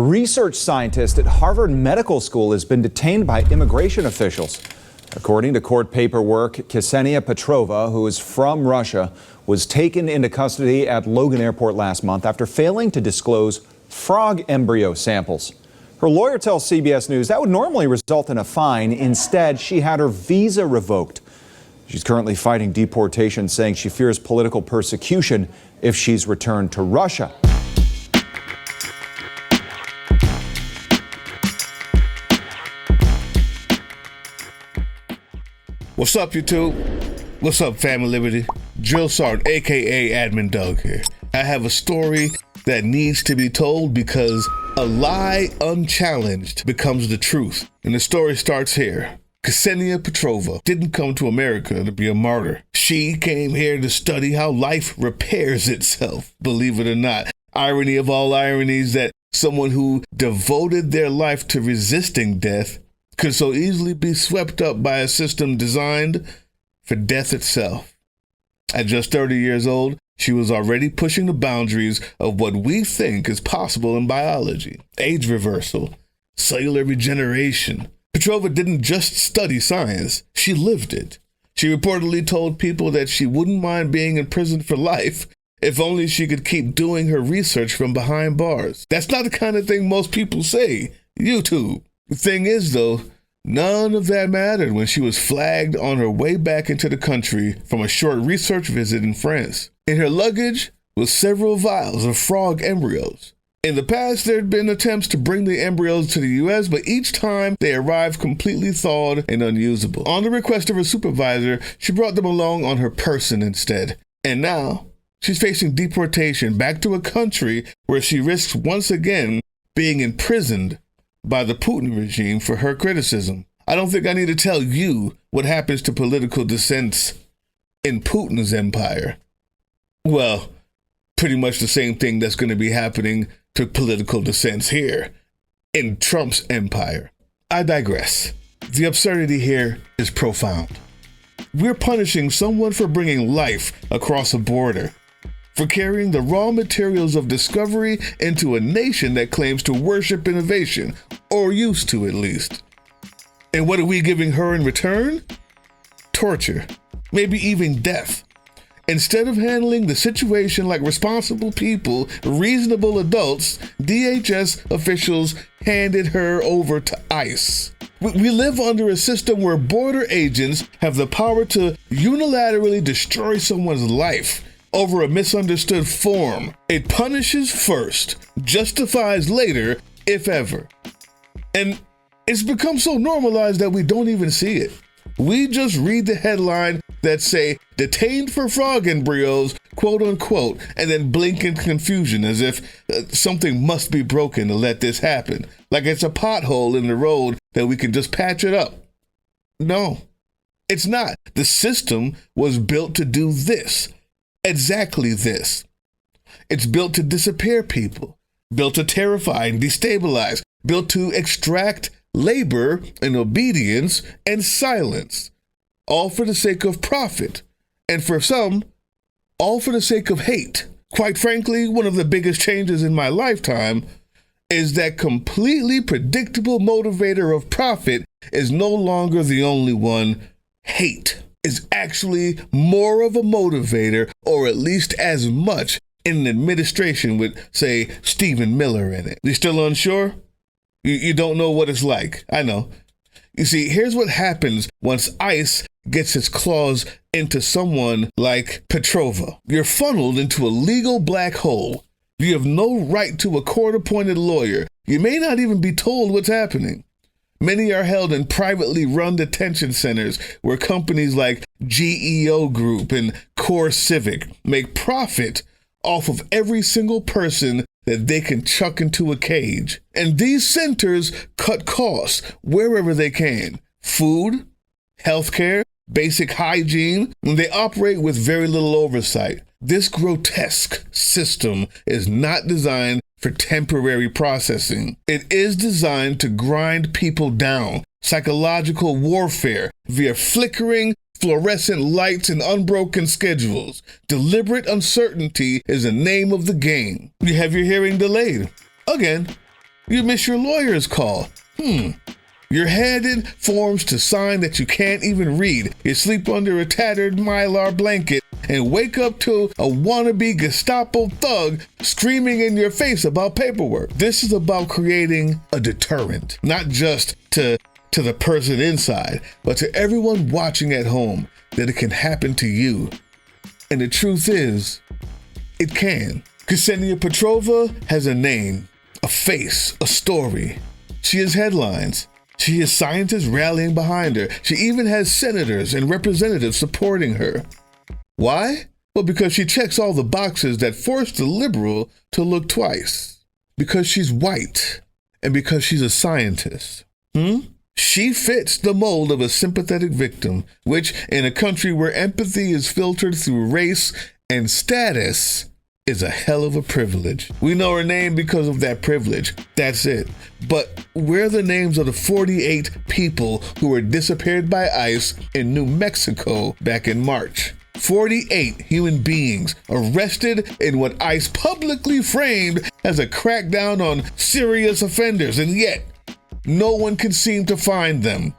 Research scientist at Harvard Medical School has been detained by immigration officials. According to court paperwork, Cassenia Petrova, who is from Russia, was taken into custody at Logan Airport last month after failing to disclose frog embryo samples. Her lawyer tells CBS News that would normally result in a fine. Instead, she had her visa revoked. She's currently fighting deportation, saying she fears political persecution if she's returned to Russia. What's up, YouTube? What's up, Family Liberty? Drill Sergeant, aka Admin Doug here. I have a story that needs to be told because a lie unchallenged becomes the truth. And the story starts here. Cassenia Petrova didn't come to America to be a martyr. She came here to study how life repairs itself, believe it or not. Irony of all ironies that someone who devoted their life to resisting death could so easily be swept up by a system designed for death itself. At just 30 years old, she was already pushing the boundaries of what we think is possible in biology: age reversal, cellular regeneration. Petrova didn't just study science, she lived it. She reportedly told people that she wouldn't mind being in prison for life if only she could keep doing her research from behind bars. That's not the kind of thing most people say. YouTube. The thing is, though, none of that mattered when she was flagged on her way back into the country from a short research visit in France. In her luggage was several vials of frog embryos. In the past, there had been attempts to bring the embryos to the U.S., but each time they arrived completely thawed and unusable. On the request of her supervisor, she brought them along on her person instead. And now, she's facing deportation back to a country where she risks once again being imprisoned by the Putin regime for her criticism. I don't think I need to tell you what happens to political dissents in Putin's empire. Well, pretty much the same thing that's going to be happening to political dissents here in Trump's empire. I digress. The absurdity here is profound. We're punishing someone for bringing life across a border, for carrying the raw materials of discovery into a nation that claims to worship innovation, or used to at least. And what are we giving her in return? Torture, maybe even death. Instead of handling the situation like responsible people, reasonable adults, DHS officials handed her over to ICE. We live under a system where border agents have the power to unilaterally destroy someone's life over a misunderstood form. It punishes first, justifies later, if ever. And it's become so normalized that we don't even see it. We just read the headline that say, "Detained for frog embryos," quote unquote, and then blink in confusion as if something must be broken to let this happen. Like it's a pothole in the road that we can just patch it up. No, it's not. The system was built to do this. Exactly this. It's built to disappear people, built to terrify and destabilize, built to extract labor and obedience and silence, all for the sake of profit, and for some, all for the sake of hate. Quite frankly, one of the biggest changes in my lifetime is that completely predictable motivator of profit is no longer the only one. Hate is actually more of a motivator, or at least as much, in an administration with, say, Stephen Miller in it. You still unsure? You don't know what it's like. I know. You see, here's what happens once ICE gets its claws into someone like Petrova. You're funneled into a legal black hole. You have no right to a court-appointed lawyer. You may not even be told what's happening. Many are held in privately run detention centers where companies like GEO Group and Core Civic make profit off of every single person that they can chuck into a cage. And these centers cut costs wherever they can. Food, healthcare, basic hygiene, and they operate with very little oversight. This grotesque system is not designed for temporary processing. It is designed to grind people down. Psychological warfare via flickering fluorescent lights and unbroken schedules. Deliberate uncertainty is the name of the game. You have your hearing delayed. Again. You miss your lawyer's call. You're handed forms to sign that you can't even read. You sleep under a tattered Mylar blanket and wake up to a wannabe Gestapo thug screaming in your face about paperwork. This is about creating a deterrent, not just to the person inside, but to everyone watching at home, that it can happen to you. And the truth is, it can. Cassenia Petrova has a name, a face, a story. She has headlines. She has scientists rallying behind her. She even has senators and representatives supporting her. Why? Well, because she checks all the boxes that force the liberal to look twice. Because she's white, and because she's a scientist. She fits the mold of a sympathetic victim, which, in a country where empathy is filtered through race and status, is a hell of a privilege. We know her name because of that privilege. That's it. But where are the names of the 48 people who were disappeared by ICE in New Mexico back in March? 48 human beings arrested in what ICE publicly framed as a crackdown on serious offenders, and yet no one can seem to find them.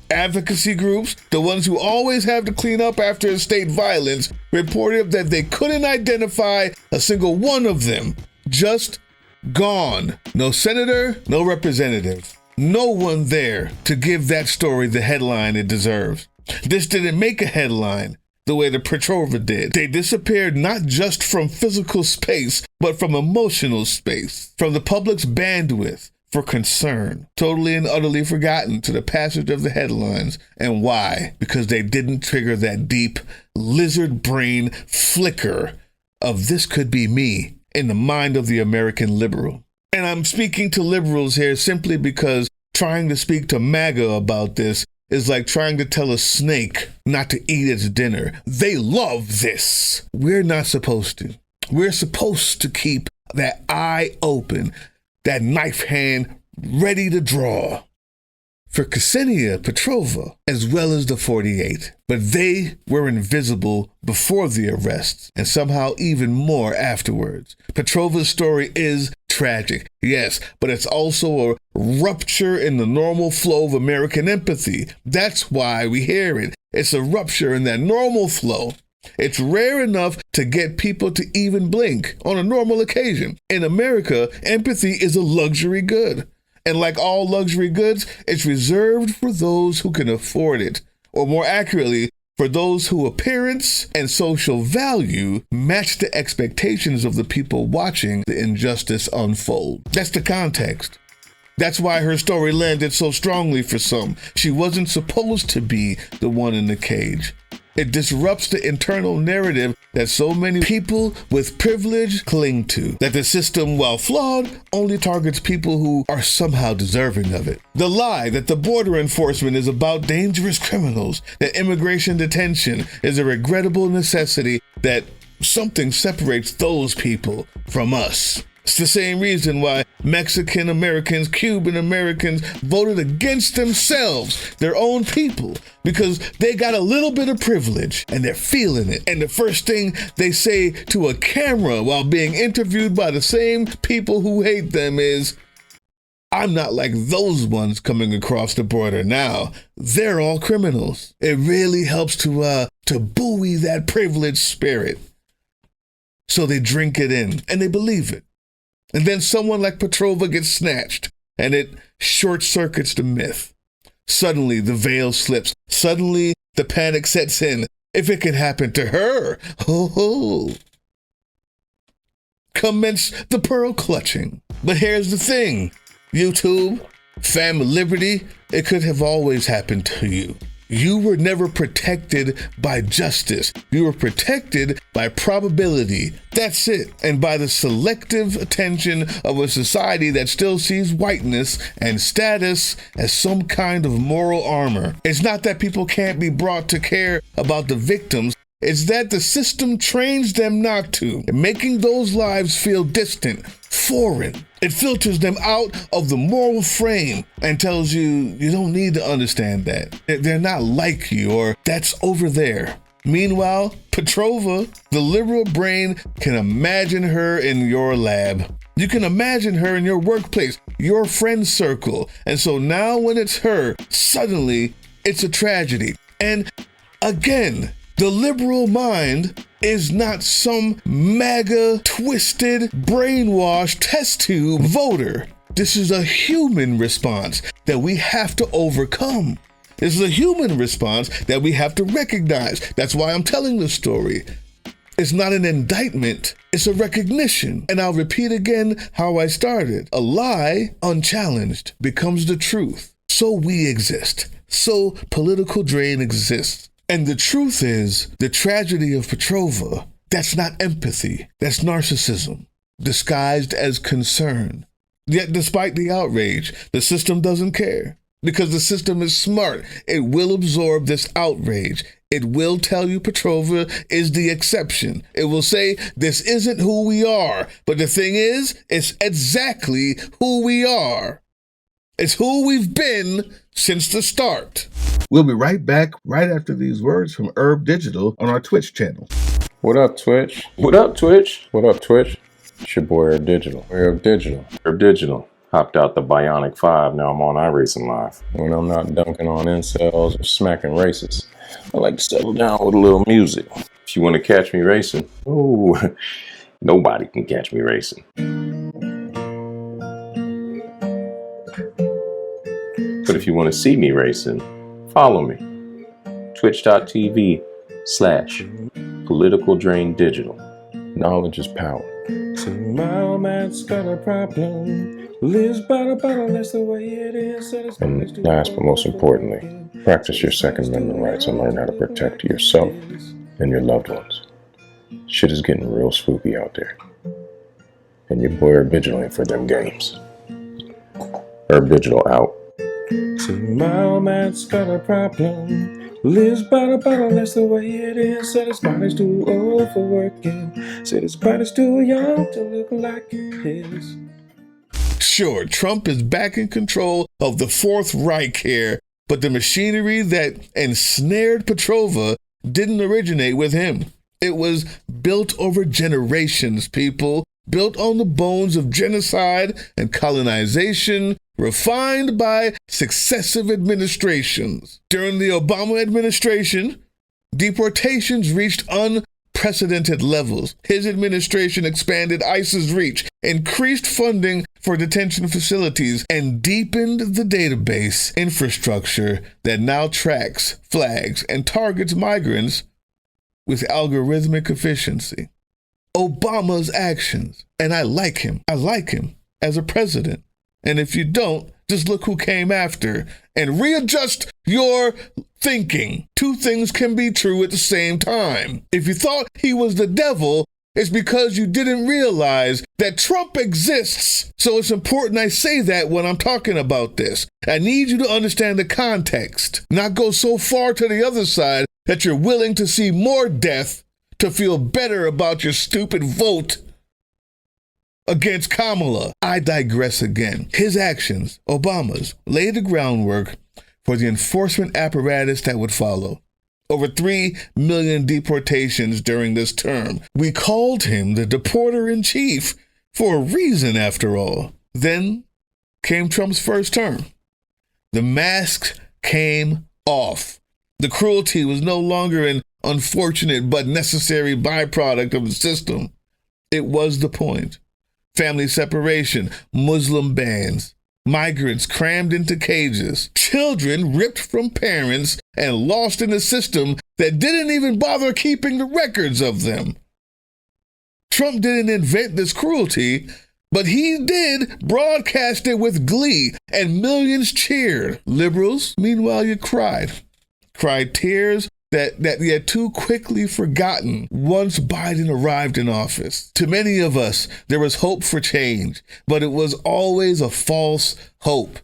Advocacy groups, the ones who always have to clean up after state violence, reported that they couldn't identify a single one of them. Just gone. No senator, no representative. No one there to give that story the headline it deserves. This didn't make a headline the way the Petrova did. They disappeared not just from physical space, but from emotional space, from the public's bandwidth for concern, totally and utterly forgotten to the passage of the headlines. And why? Because they didn't trigger that deep lizard brain flicker of this could be me in the mind of the American liberal. And I'm speaking to liberals here simply because trying to speak to MAGA about this is like trying to tell a snake not to eat its dinner. They love this. We're not supposed to. We're supposed to keep that eye open, that knife hand ready to draw for Cassenia Petrova, as well as the 48. But they were invisible before the arrests, and somehow even more afterwards. Petrova's story is tragic, yes, but it's also a rupture in the normal flow of American empathy. That's why we hear it. It's a rupture in that normal flow. It's rare enough to get people to even blink on a normal occasion. In America, empathy is a luxury good. And like all luxury goods, it's reserved for those who can afford it. Or more accurately, for those whose appearance and social value match the expectations of the people watching the injustice unfold. That's the context. That's why her story landed so strongly for some. She wasn't supposed to be the one in the cage. It disrupts the internal narrative that so many people with privilege cling to, that the system, while flawed, only targets people who are somehow deserving of it. The lie that the border enforcement is about dangerous criminals, that immigration detention is a regrettable necessity, that something separates those people from us. It's the same reason why Mexican Americans, Cuban Americans voted against themselves, their own people, because they got a little bit of privilege and they're feeling it. And the first thing they say to a camera while being interviewed by the same people who hate them is, "I'm not like those ones coming across the border now. They're all criminals." It really helps to buoy that privileged spirit. So they drink it in and they believe it. And then someone like Petrova gets snatched, and it short circuits the myth. Suddenly, the veil slips. Suddenly, the panic sets in. If it can happen to her, ho. Commence the pearl clutching. But here's the thing. YouTube, Family Liberty, it could have always happened to you. You were never protected by justice. You were protected by probability. That's it. And by the selective attention of a society that still sees whiteness and status as some kind of moral armor. It's not that people can't be brought to care about the victims. It's that the system trains them not to, making those lives feel distant, foreign. It filters them out of the moral frame and tells you you don't need to understand that. They're not like you, or that's over there. Meanwhile, Petrova, the liberal brain, can imagine her in your lab. You can imagine her in your workplace, your friend circle. And so now when it's her, suddenly it's a tragedy. And again, the liberal mind is not some MAGA, twisted, brainwashed test tube voter. This is a human response that we have to overcome. This is a human response that we have to recognize. That's why I'm telling this story. It's not an indictment, it's a recognition. And I'll repeat again how I started. A lie, unchallenged, becomes the truth. So we exist. So political drain exists. And the truth is, the tragedy of Petrova, that's not empathy, that's narcissism, disguised as concern. Yet despite the outrage, the system doesn't care. Because the system is smart, it will absorb this outrage. It will tell you Petrova is the exception. It will say, this isn't who we are. But the thing is, it's exactly who we are. It's who we've been since the start. We'll be right back right after these words from Herb Digital on our Twitch channel. What up, Twitch? What up, Twitch? What up, Twitch? It's your boy Herb Digital. Herb Digital. Herb Digital. Hopped out the Bionic 5, now I'm on iRacing Live. When I'm not dunking on incels or smacking racists, I like to settle down with a little music. If you want to catch me racing, ooh, nobody can catch me racing. But if you want to see me racing, follow me. Twitch.tv/politicaldraindigidigital. Knowledge is power. See, my old man's got a problem. Lives by the bottle, that's the way it is. And last but most importantly, practice your Second Amendment rights and learn how to protect yourself and your loved ones. Shit is getting real spooky out there. And your boy Herb Digital ain't for them games. Herb Digital out. See, my old man's got a problem. Lives by the bottle, that's the way it is. Said his body's too old for working. Said his body's too young to look like his. Sure, Trump is back in control of the Fourth Reich here, but the machinery that ensnared Petrova didn't originate with him. It was built over generations, people, built on the bones of genocide and colonization, refined by successive administrations. During the Obama administration, deportations reached unprecedented levels. His administration expanded ICE's reach, increased funding for detention facilities, and deepened the database infrastructure that now tracks, flags, and targets migrants with algorithmic efficiency. Obama's actions, and I like him as a president. And if you don't, just look who came after and readjust your thinking. Two things can be true at the same time. If you thought he was the devil, it's because you didn't realize that Trump exists. So it's important I say that when I'm talking about this. I need you to understand the context, not go so far to the other side that you're willing to see more death to feel better about your stupid vote against Kamala. I digress again. His actions, Obama's, laid the groundwork for the enforcement apparatus that would follow. Over 3 million deportations during this term. We called him the deporter-in-chief for a reason, after all. Then came Trump's first term. The mask came off. The cruelty was no longer an unfortunate but necessary byproduct of the system. It was the point. Family separation, Muslim bans, migrants crammed into cages, children ripped from parents and lost in a system that didn't even bother keeping the records of them. Trump didn't invent this cruelty, but he did broadcast it with glee, and millions cheered. Liberals, meanwhile, you cried tears that you had too quickly forgotten once Biden arrived in office. To many of us, there was hope for change, but it was always a false hope.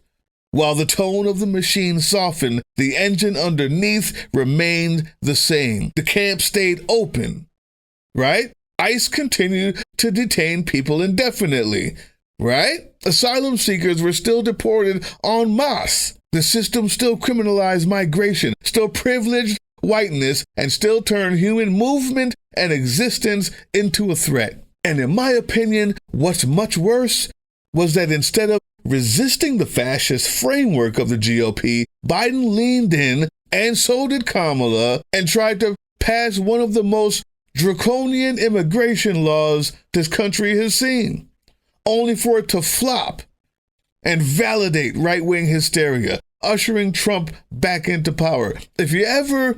While the tone of the machine softened, the engine underneath remained the same. The camp stayed open, right? ICE continued to detain people indefinitely, right? Asylum seekers were still deported en masse. The system still criminalized migration, still privileged whiteness, and still turned human movement and existence into a threat. And in my opinion, what's much worse was that instead of resisting the fascist framework of the GOP, Biden leaned in, and so did Kamala, and tried to pass one of the most draconian immigration laws this country has seen, only for it to flop and validate right-wing hysteria, ushering Trump back into power. If you ever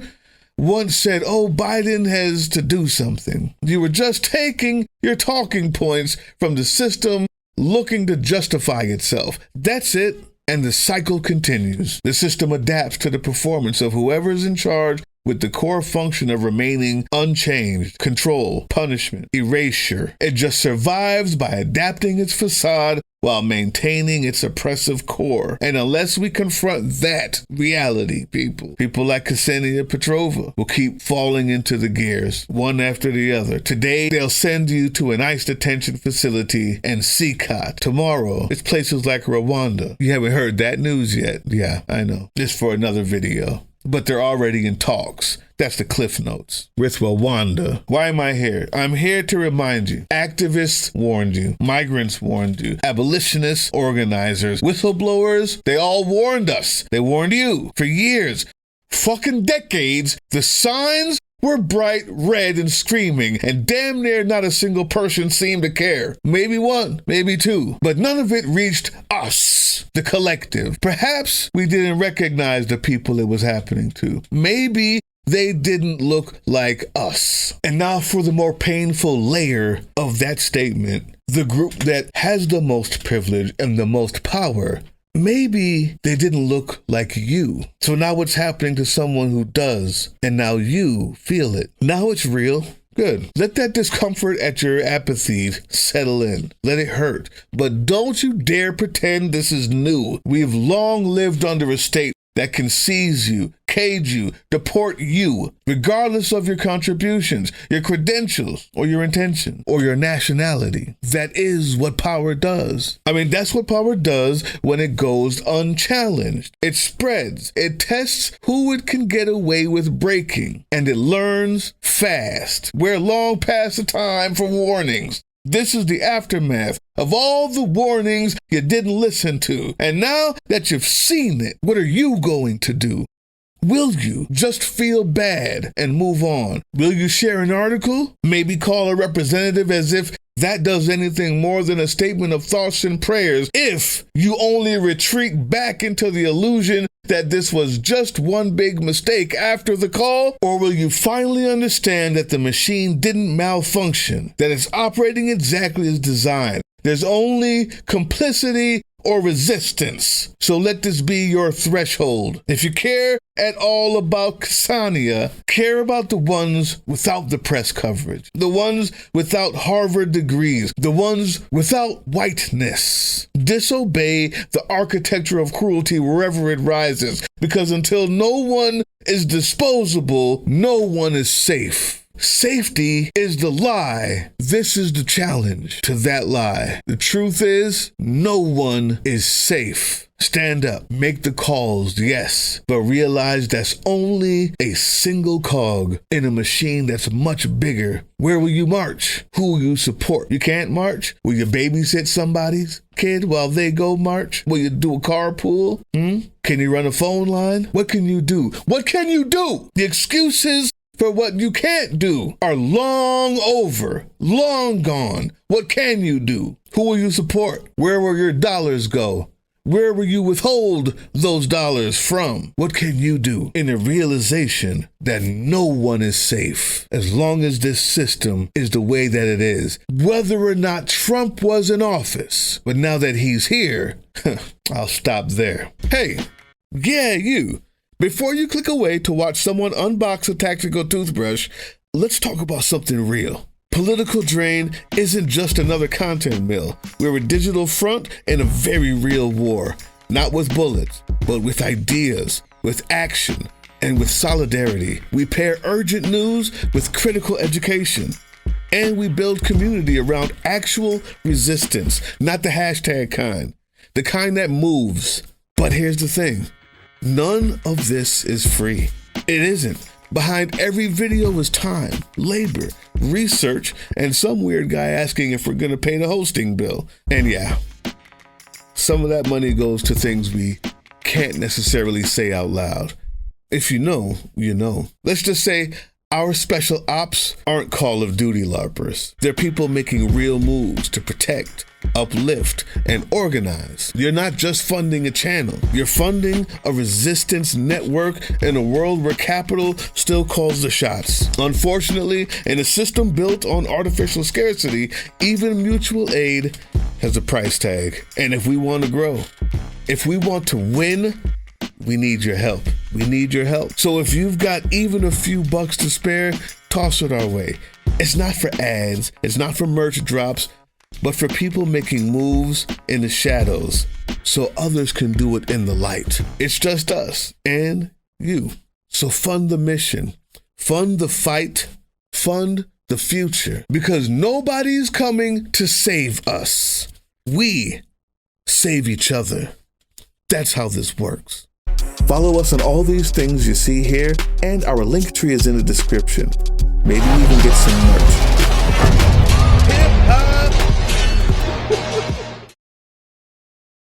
once said, oh, Biden has to do something, you were just taking your talking points from the system looking to justify itself. That's it. And the cycle continues. The system adapts to the performance of whoever is in charge, with the core function of remaining unchanged: control, punishment, erasure. It just survives by adapting its facade while maintaining its oppressive core. And unless we confront that reality, people like Cassenia Petrova will keep falling into the gears, one after the other. Today, they'll send you to an ICE detention facility and CCOT. Tomorrow, it's places like Rwanda. You haven't heard that news yet? Yeah, I know. Just for another video. But they're already in talks. That's the Cliff Notes. With Rwanda. Why am I here? I'm here to remind you. Activists warned you. Migrants warned you. Abolitionists, organizers, whistleblowers, they all warned us. They warned you for years. Fucking decades. The signs were bright red and screaming, and damn near not a single person seemed to care. Maybe one, maybe two, but none of it reached us, the collective. Perhaps we didn't recognize the people it was happening to. Maybe they didn't look like us. And now for the more painful layer of that statement, the group that has the most privilege and the most power. Maybe they didn't look like you. So now what's happening to someone who does, and now you feel it. Now it's real. Good. Let that discomfort at your apathy settle in. Let it hurt. But don't you dare pretend this is new. We've long lived under a state that can seize you, cage you, deport you, regardless of your contributions, your credentials, or your intention, or your nationality. That is what power does. I mean, that's what power does when it goes unchallenged. It spreads. It tests who it can get away with breaking, and it learns fast. We're long past the time for warnings. This is the aftermath of all the warnings you didn't listen to. And now that you've seen it, what are you going to do? Will you just feel bad and move on? Will you share an article? Maybe call a representative, as if that does anything more than a statement of thoughts and prayers, if you only retreat back into the illusion that this was just one big mistake after the call? Or will you finally understand that the machine didn't malfunction, that it's operating exactly as designed? There's only complicity or resistance. So let this be your threshold. If you care at all about Cassenia, care about the ones without the press coverage, the ones without Harvard degrees, the ones without whiteness. Disobey the architecture of cruelty wherever it rises, because until no one is disposable, no one is safe. Safety is the lie. This is the challenge to that lie. The truth is, no one is safe. Stand up, make the calls, yes, but realize that's only a single cog in a machine that's much bigger. Where will you march? Who will you support? You can't march? Will you babysit somebody's kid while they go march? Will you do a carpool? Can you run a phone line? What can you do? What can you do? The excuses for what you can't do are long over, long gone. What can you do? Who will you support? Where will your dollars go? Where will you withhold those dollars from? What can you do in the realization that no one is safe as long as this system is the way that it is? Whether or not Trump was in office, but now that he's here, I'll stop there. Hey, yeah, you. Before you click away to watch someone unbox a tactical toothbrush, let's talk about something real. Political Drain isn't just another content mill. We're a digital front in a very real war. Not with bullets, but with ideas, with action, and with solidarity. We pair urgent news with critical education. And we build community around actual resistance, not the hashtag kind. The kind that moves. But here's the thing. None of this is free. It isn't. Behind every video is time, labor, research, and some weird guy asking if we're gonna pay the hosting bill. And yeah, some of that money goes to things we can't necessarily say out loud. If you know, you know. Let's just say our special ops aren't Call of Duty LARPers. They're people making real moves to protect, uplift, and organize. You're not just funding a channel. You're funding a resistance network in a world where capital still calls the shots. Unfortunately, in a system built on artificial scarcity, even mutual aid has a price tag. And if we want to grow, if we want to win, we need your help. We need your help. So if you've got even a few bucks to spare, toss it our way. It's not for ads, it's not for merch drops, but for people making moves in the shadows so others can do it in the light. It's just us and you. So fund the mission, fund the fight, fund the future, because nobody's coming to save us. We save each other. That's how this works. Follow us on all these things you see here, and our link tree is in the description. Maybe even get some merch.